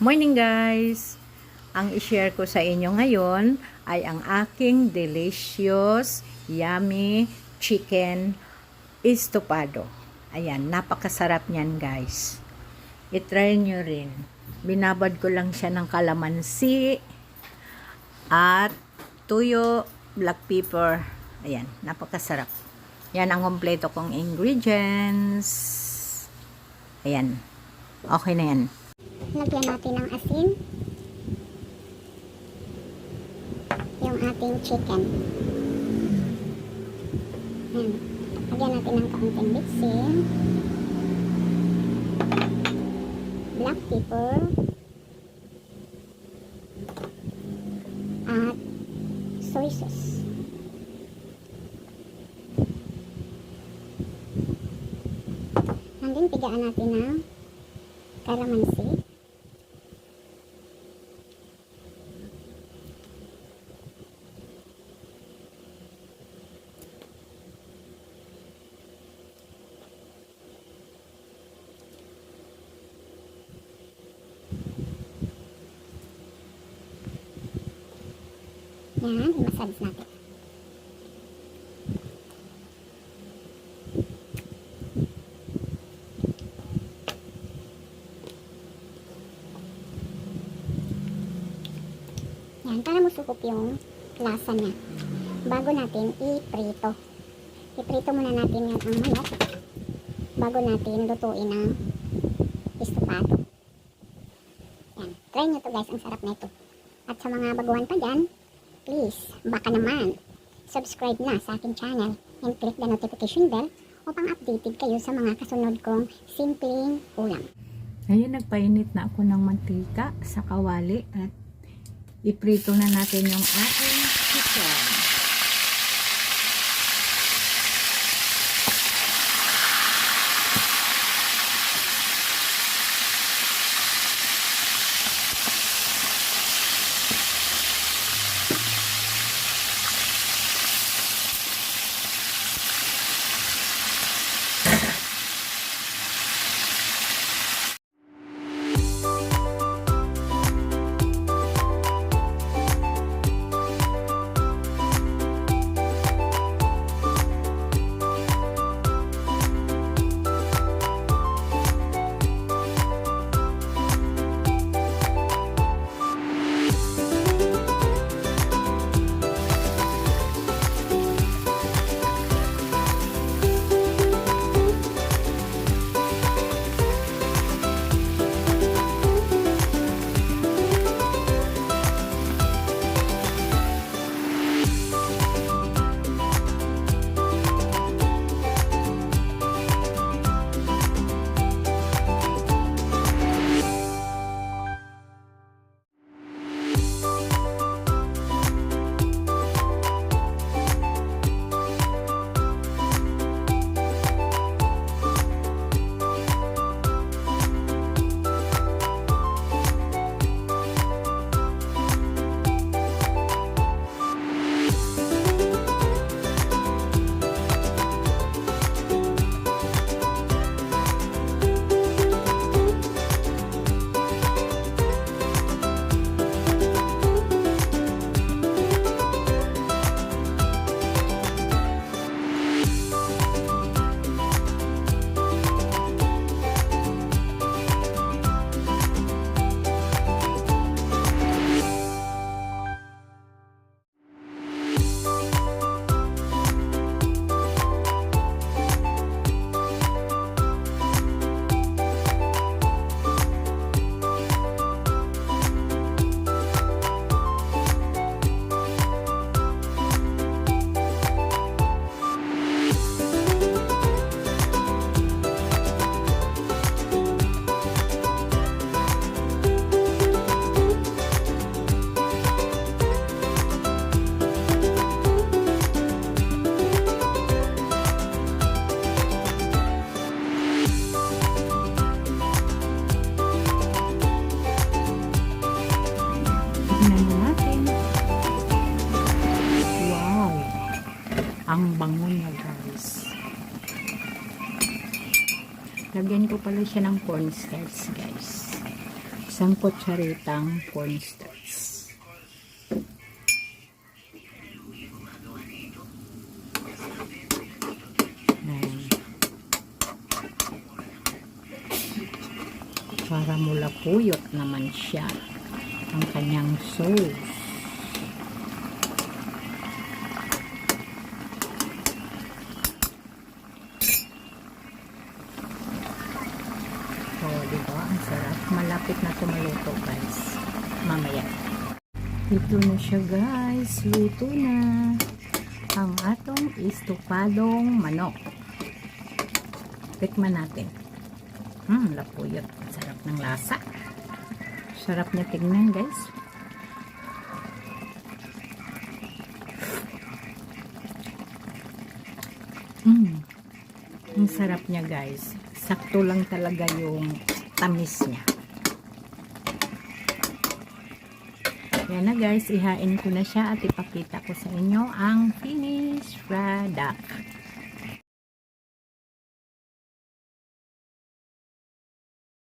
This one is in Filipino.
Morning guys! Ang i-share ko sa inyo ngayon ay ang aking delicious, yummy chicken estofado. Ayan, napakasarap niyan guys. I-try nyo rin. Binabad ko lang siya ng kalamansi at tuyo, black pepper. Ayan, napakasarap. Yan ang kompleto kong ingredients. Ayan, okay na yan. Lagyan natin ng asin yung ating chicken. Ayan. Lagyan natin ng kaunting bitsin, black pepper, at soy sauce. And then pigaan natin ng kalamansi. Yan, i-massage natin. Yan, para masukop yung lasa niya. Bago natin i-prito. I-prito muna natin yan ang manok bago natin lutuin ang estofado. Yan, try nyo to guys, ang sarap nito. At sa mga baguhan pa dyan, please, baka naman, subscribe na sa aking channel and click the notification bell upang updated kayo sa mga kasunod kong simpleng ulam. Ngayon, nagpainit na ako ng mantika sa kawali at iprito na natin yung ating chicken. Ang bango niya guys. Lagyan ko pala siya ng cornstarch guys. isang kutsaritang cornstarch. Ayan. Para mulapuyot naman siya ang kanyang sauce. Oh, diba? Ang sarap. Malapit na tumaluto, guys. Mamaya. Ito na siya, guys. Luto na ang atong istopadong manok. Tikman natin. Lapuyot. Sarap ng lasa. Sarap niya tingnan, guys. Ang sarap niya, guys. Sakto lang talaga yung tamis niya. Yan na, guys. Ihain ko na siya at ipakita ko sa inyo ang finished product.